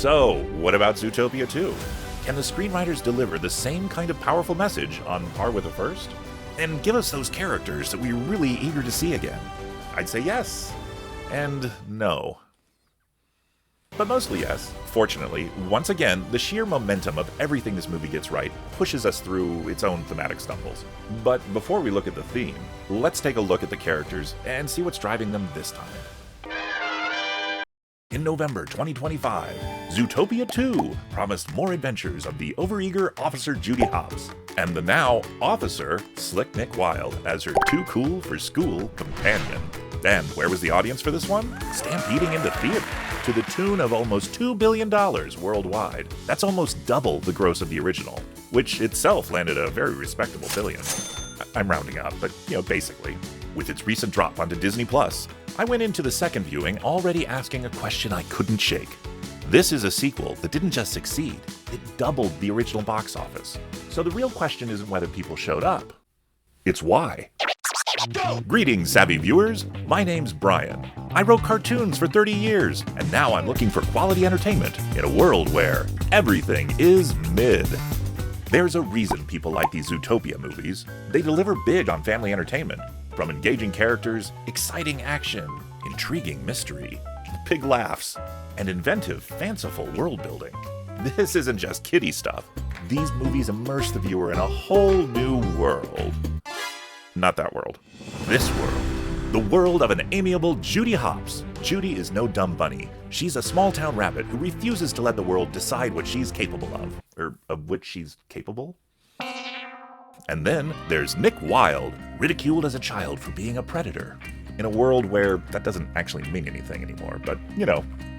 So, what about Zootopia 2? Can the screenwriters deliver the same kind of powerful message on par with the first? And give us those characters that we're really eager to see again? I'd say yes, and no. But mostly yes. Fortunately, once again, the sheer momentum of everything this movie gets right pushes us through its own thematic stumbles. But before we look at the theme, let's take a look at the characters and see what's driving them this time. In November 2025, Zootopia 2 promised more adventures of the overeager Officer Judy Hopps, and the now officer Slick Nick Wilde as her too-cool-for-school companion. And where was the audience for this one? Stampeding into theater, to the tune of almost $2 billion worldwide. That's almost double the gross of the original, which itself landed a very respectable billion. I'm rounding up, but basically. With its recent drop onto Disney+, I went into the second viewing already asking a question I couldn't shake. This is a sequel that didn't just succeed, it doubled the original box office. So the real question isn't whether people showed up, it's why. Greetings, savvy viewers. My name's Brian. I wrote cartoons for 30 years, and now I'm looking for quality entertainment in a world where everything is mid. There's a reason people like these Zootopia movies. They deliver big on family entertainment, from engaging characters, exciting action, intriguing mystery, big laughs, and inventive, fanciful world building. This isn't just kiddie stuff. These movies immerse the viewer in a whole new world. Not that world. This world. The world of an amiable Judy Hopps. Judy is no dumb bunny. She's a small-town rabbit who refuses to let the world decide what she's capable of. Or of which she's capable? And then there's Nick Wilde, ridiculed as a child for being a predator. In a world where that doesn't actually mean anything anymore, but,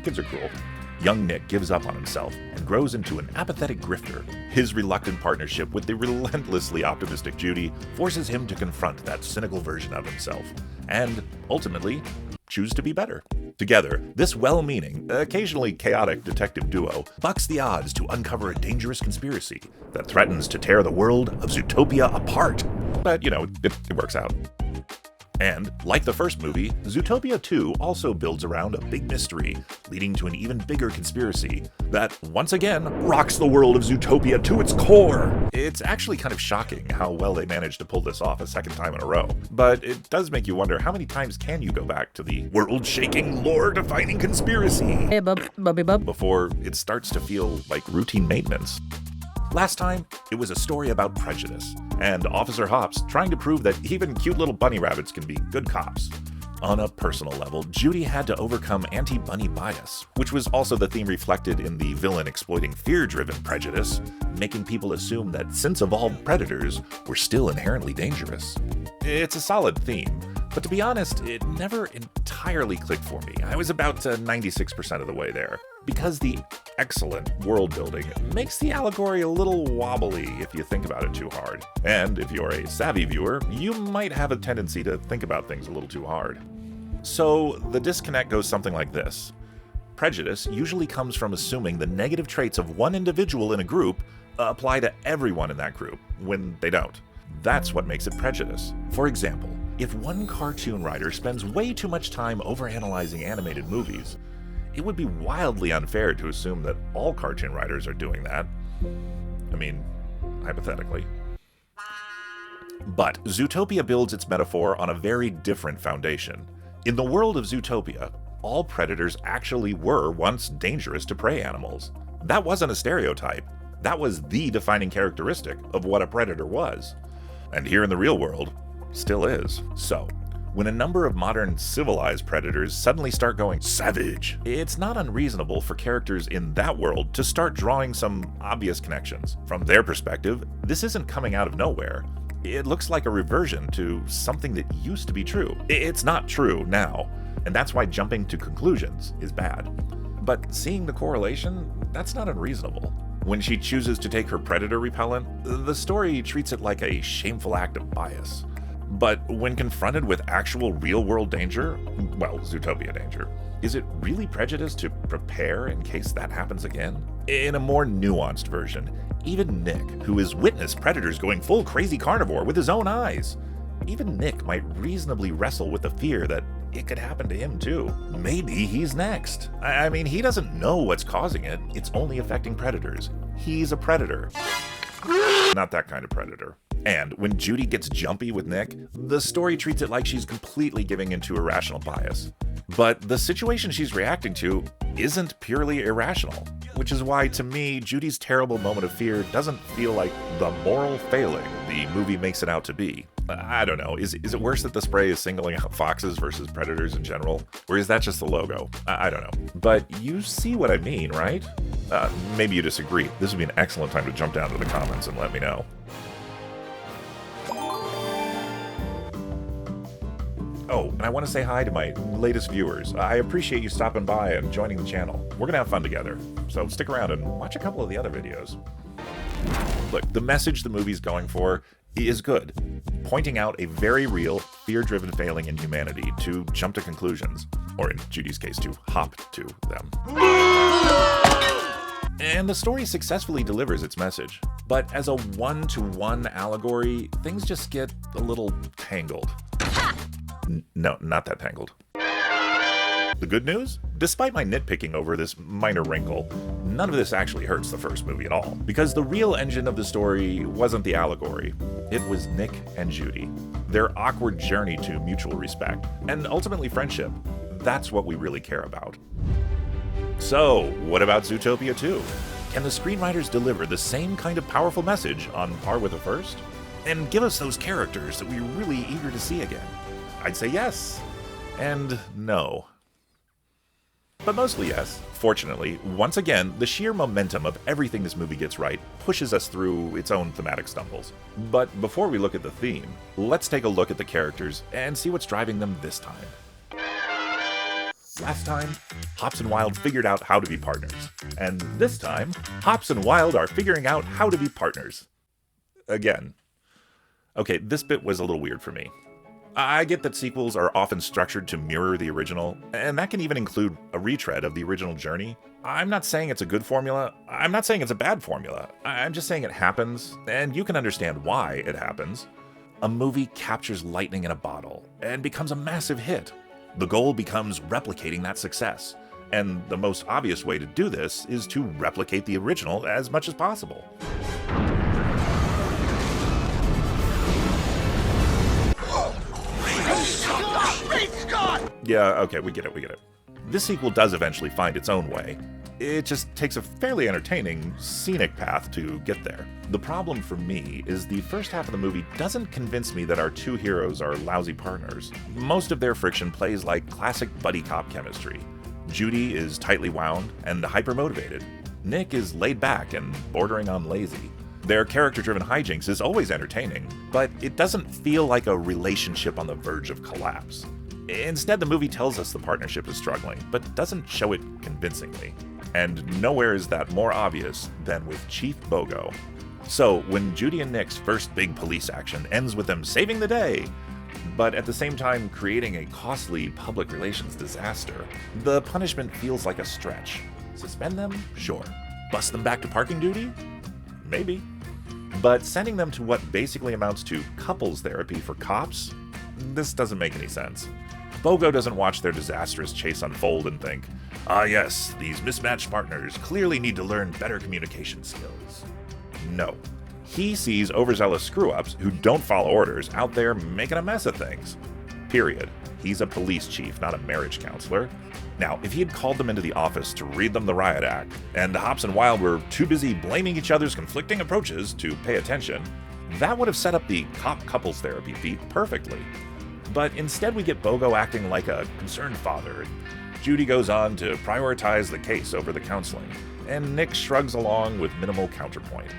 kids are cruel. Young Nick gives up on himself and grows into an apathetic grifter. His reluctant partnership with the relentlessly optimistic Judy forces him to confront that cynical version of himself, and, ultimately, choose to be better. Together, this well-meaning, occasionally chaotic detective duo bucks the odds to uncover a dangerous conspiracy that threatens to tear the world of Zootopia apart. But, it works out. And, like the first movie, Zootopia 2 also builds around a big mystery, leading to an even bigger conspiracy that, once again, rocks the world of Zootopia to its core. It's actually kind of shocking how well they managed to pull this off a second time in a row. But it does make you wonder, how many times can you go back to the world-shaking, lore-defining conspiracy before it starts to feel like routine maintenance? Last time, it was a story about prejudice, and Officer Hopps trying to prove that even cute little bunny rabbits can be good cops. On a personal level, Judy had to overcome anti-bunny bias, which was also the theme reflected in the villain exploiting fear-driven prejudice, making people assume that since-evolved predators were still inherently dangerous. It's a solid theme, but to be honest, it never entirely clicked for me. I was about 96% of the way there. Because the excellent world building makes the allegory a little wobbly if you think about it too hard. And if you're a savvy viewer, you might have a tendency to think about things a little too hard. So the disconnect goes something like this. Prejudice usually comes from assuming the negative traits of one individual in a group apply to everyone in that group, when they don't. That's what makes it prejudice. For example, if one cartoon writer spends way too much time overanalyzing animated movies, it would be wildly unfair to assume that all cartoon writers are doing that. I mean, hypothetically. But Zootopia builds its metaphor on a very different foundation. In the world of Zootopia, all predators actually were once dangerous to prey animals. That wasn't a stereotype. That was the defining characteristic of what a predator was. And here in the real world, still is. So, when a number of modern civilized predators suddenly start going savage, it's not unreasonable for characters in that world to start drawing some obvious connections. From their perspective, this isn't coming out of nowhere. It looks like a reversion to something that used to be true. It's not true now, and that's why jumping to conclusions is bad. But seeing the correlation, that's not unreasonable. When she chooses to take her predator repellent, the story treats it like a shameful act of bias. But when confronted with actual real-world danger, well, Zootopia danger, is it really prejudice to prepare in case that happens again? In a more nuanced version, even Nick, who has witnessed predators going full crazy carnivore with his own eyes, even Nick might reasonably wrestle with the fear that it could happen to him too. Maybe he's next. I mean, he doesn't know what's causing it. It's only affecting predators. He's a predator. Not that kind of predator. And when Judy gets jumpy with Nick, the story treats it like she's completely giving into irrational bias. But the situation she's reacting to isn't purely irrational, which is why, to me, Judy's terrible moment of fear doesn't feel like the moral failing the movie makes it out to be. I don't know, is it worse that the spray is singling out foxes versus predators in general? Or is that just the logo? I don't know. But you see what I mean, right? Maybe you disagree. This would be an excellent time to jump down to the comments and let me know. Oh, and I want to say hi to my latest viewers. I appreciate you stopping by and joining the channel. We're gonna have fun together, so stick around and watch a couple of the other videos. Look, the message the movie's going for is good, pointing out a very real, fear-driven failing in humanity to jump to conclusions, or in Judy's case, to hop to them. And the story successfully delivers its message. But as a one-to-one allegory, things just get a little tangled. No, not that tangled. The good news? Despite my nitpicking over this minor wrinkle, none of this actually hurts the first movie at all, because the real engine of the story wasn't the allegory. It was Nick and Judy. Their awkward journey to mutual respect, and ultimately friendship. That's what we really care about. So, what about Zootopia 2? Can the screenwriters deliver the same kind of powerful message on par with the first? And give us those characters that we're really eager to see again? I'd say yes, and no. But mostly yes. Fortunately, once again, the sheer momentum of everything this movie gets right pushes us through its own thematic stumbles. But before we look at the theme, let's take a look at the characters and see what's driving them this time. Last time, Hops and Wild figured out how to be partners. And this time, Hops and Wild are figuring out how to be partners. Again. Okay, this bit was a little weird for me. I get that sequels are often structured to mirror the original, and that can even include a retread of the original journey. I'm not saying it's a good formula. I'm not saying it's a bad formula. I'm just saying it happens, and you can understand why it happens. A movie captures lightning in a bottle and becomes a massive hit. The goal becomes replicating that success, and the most obvious way to do this is to replicate the original as much as possible. Yeah, okay, we get it. This sequel does eventually find its own way. It just takes a fairly entertaining, scenic path to get there. The problem for me is the first half of the movie doesn't convince me that our two heroes are lousy partners. Most of their friction plays like classic buddy cop chemistry. Judy is tightly wound and hyper-motivated. Nick is laid back and bordering on lazy. Their character-driven hijinks is always entertaining, but it doesn't feel like a relationship on the verge of collapse. Instead, the movie tells us the partnership is struggling, but doesn't show it convincingly. And nowhere is that more obvious than with Chief Bogo. So, when Judy and Nick's first big police action ends with them saving the day, but at the same time creating a costly public relations disaster, the punishment feels like a stretch. Suspend them? Sure. Bust them back to parking duty? Maybe. But sending them to what basically amounts to couples therapy for cops? This doesn't make any sense. Bogo doesn't watch their disastrous chase unfold and think, ah yes, these mismatched partners clearly need to learn better communication skills. No. He sees overzealous screw-ups who don't follow orders out there making a mess of things. Period. He's a police chief, not a marriage counselor. Now, if he had called them into the office to read them the riot act, and Hops and Wild were too busy blaming each other's conflicting approaches to pay attention, that would have set up the cop couples therapy beat perfectly. But instead we get Bogo acting like a concerned father, and Judy goes on to prioritize the case over the counseling, and Nick shrugs along with minimal counterpoint.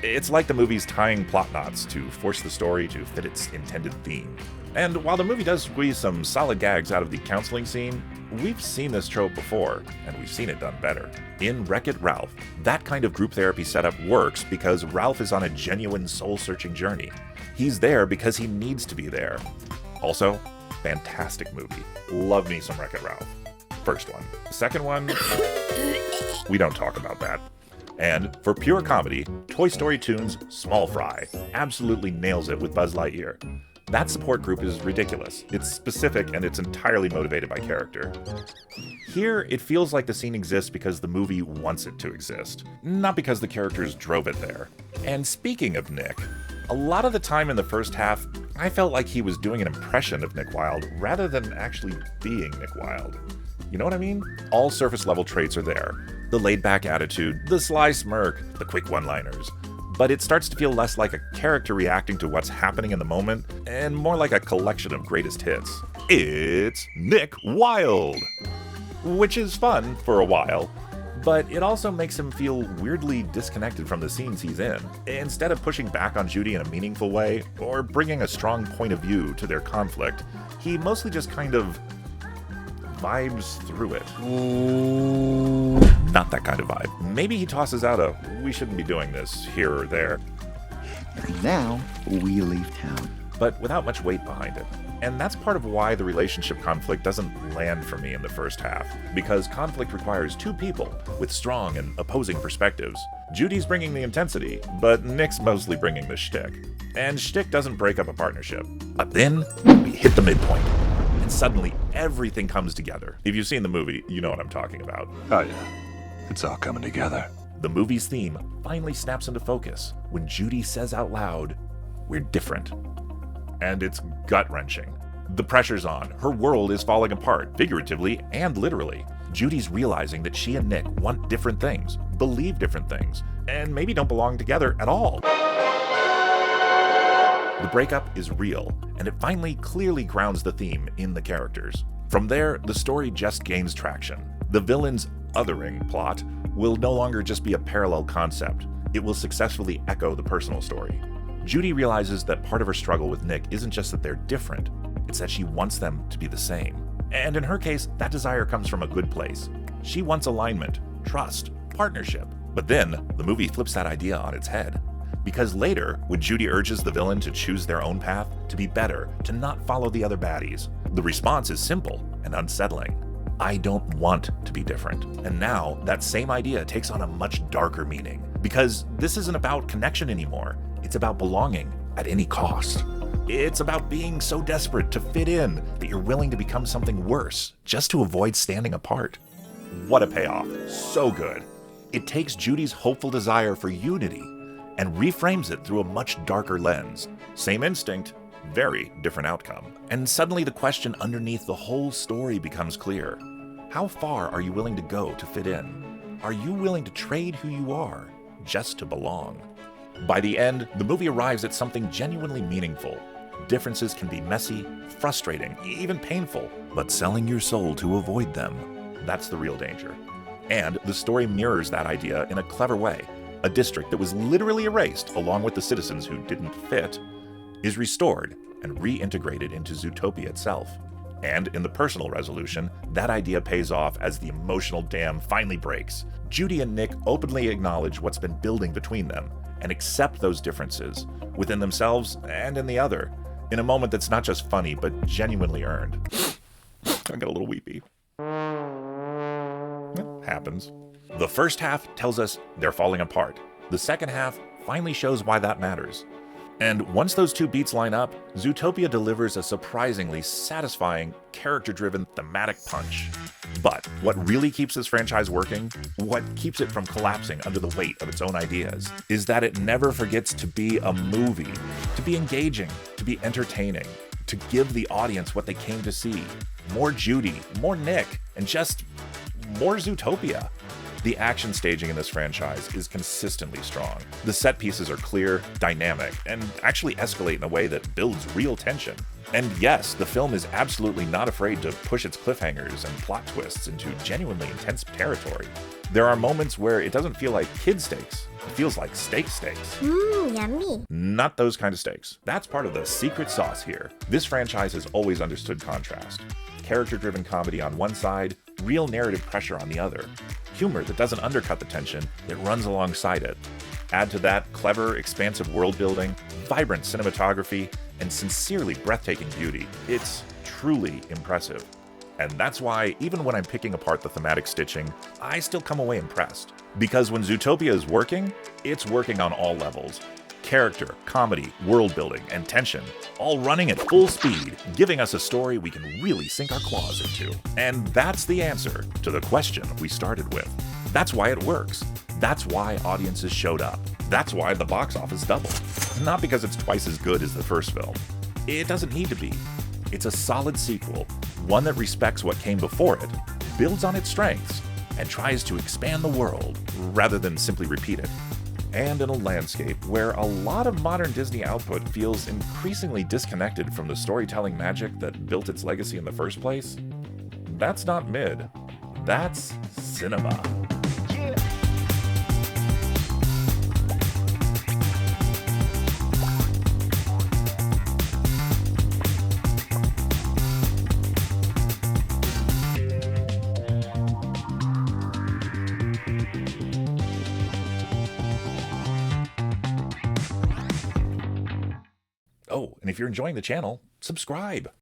It's like the movie's tying plot knots to force the story to fit its intended theme. And while the movie does squeeze some solid gags out of the counseling scene, we've seen this trope before, and we've seen it done better. In Wreck-It Ralph, that kind of group therapy setup works because Ralph is on a genuine soul-searching journey. He's there because he needs to be there. Also, fantastic movie. Love me some Wreck-It Ralph. First one. Second one, we don't talk about that. And for pure comedy, Toy Story Toon's Small Fry absolutely nails it with Buzz Lightyear. That support group is ridiculous. It's specific and it's entirely motivated by character. Here, it feels like the scene exists because the movie wants it to exist, not because the characters drove it there. And speaking of Nick, a lot of the time in the first half, I felt like he was doing an impression of Nick Wilde rather than actually being Nick Wilde. You know what I mean? All surface level traits are there. The laid-back attitude, the sly smirk, the quick one-liners. But it starts to feel less like a character reacting to what's happening in the moment, and more like a collection of greatest hits. It's Nick Wilde! Which is fun for a while, but it also makes him feel weirdly disconnected from the scenes he's in. Instead of pushing back on Judy in a meaningful way, or bringing a strong point of view to their conflict, he mostly just kind of vibes through it. Not that kind of vibe. Maybe he tosses out a, we shouldn't be doing this, here or there. And now, we leave town. But without much weight behind it. And that's part of why the relationship conflict doesn't land for me in the first half. Because conflict requires two people with strong and opposing perspectives. Judy's bringing the intensity, but Nick's mostly bringing the shtick. And shtick doesn't break up a partnership. But then, we hit the midpoint. And suddenly, everything comes together. If you've seen the movie, you know what I'm talking about. Oh yeah, it's all coming together. The movie's theme finally snaps into focus when Judy says out loud, "We're different." And it's gut-wrenching. The pressure's on. Her world is falling apart, figuratively and literally. Judy's realizing that she and Nick want different things, believe different things, and maybe don't belong together at all. The breakup is real, and it finally clearly grounds the theme in the characters. From there, the story just gains traction. The villain's othering plot will no longer just be a parallel concept. It will successfully echo the personal story. Judy realizes that part of her struggle with Nick isn't just that they're different, it's that she wants them to be the same. And in her case, that desire comes from a good place. She wants alignment, trust, partnership. But then, the movie flips that idea on its head. Because later, when Judy urges the villain to choose their own path, to be better, to not follow the other baddies, the response is simple and unsettling. I don't want to be different. And now, that same idea takes on a much darker meaning. Because this isn't about connection anymore. It's about belonging at any cost. It's about being so desperate to fit in that you're willing to become something worse just to avoid standing apart. What a payoff. So good. It takes Judy's hopeful desire for unity and reframes it through a much darker lens. Same instinct, very different outcome. And suddenly the question underneath the whole story becomes clear. How far are you willing to go to fit in? Are you willing to trade who you are just to belong? By the end, the movie arrives at something genuinely meaningful. Differences can be messy, frustrating, even painful, but selling your soul to avoid them, that's the real danger. And the story mirrors that idea in a clever way. A district that was literally erased, along with the citizens who didn't fit, is restored and reintegrated into Zootopia itself. And in the personal resolution, that idea pays off as the emotional dam finally breaks. Judy and Nick openly acknowledge what's been building between them, and accept those differences, within themselves and in the other, in a moment that's not just funny, but genuinely earned. I got a little weepy. It happens. The first half tells us they're falling apart. The second half finally shows why that matters. And once those two beats line up, Zootopia delivers a surprisingly satisfying, character-driven, thematic punch. But what really keeps this franchise working, what keeps it from collapsing under the weight of its own ideas, is that it never forgets to be a movie, to be engaging, to be entertaining, to give the audience what they came to see. More Judy, more Nick, and just more Zootopia. The action staging in this franchise is consistently strong. The set pieces are clear, dynamic, and actually escalate in a way that builds real tension. And yes, the film is absolutely not afraid to push its cliffhangers and plot twists into genuinely intense territory. There are moments where it doesn't feel like kid stakes, it feels like stakes. Yummy. Not those kind of stakes. That's part of the secret sauce here. This franchise has always understood contrast. Character-driven comedy on one side, real narrative pressure on the other. Humor that doesn't undercut the tension, that runs alongside it. Add to that clever, expansive world building, vibrant cinematography, and sincerely breathtaking beauty. It's truly impressive. And that's why, even when I'm picking apart the thematic stitching, I still come away impressed. Because when Zootopia is working, it's working on all levels. Character, comedy, world building, and tension, all running at full speed, giving us a story we can really sink our claws into. And that's the answer to the question we started with. That's why it works. That's why audiences showed up. That's why the box office doubled. Not because it's twice as good as the first film. It doesn't need to be. It's a solid sequel, one that respects what came before it, builds on its strengths, and tries to expand the world rather than simply repeat it. And in a landscape where a lot of modern Disney output feels increasingly disconnected from the storytelling magic that built its legacy in the first place, that's not mid. That's cinema. Oh, and if you're enjoying the channel, subscribe.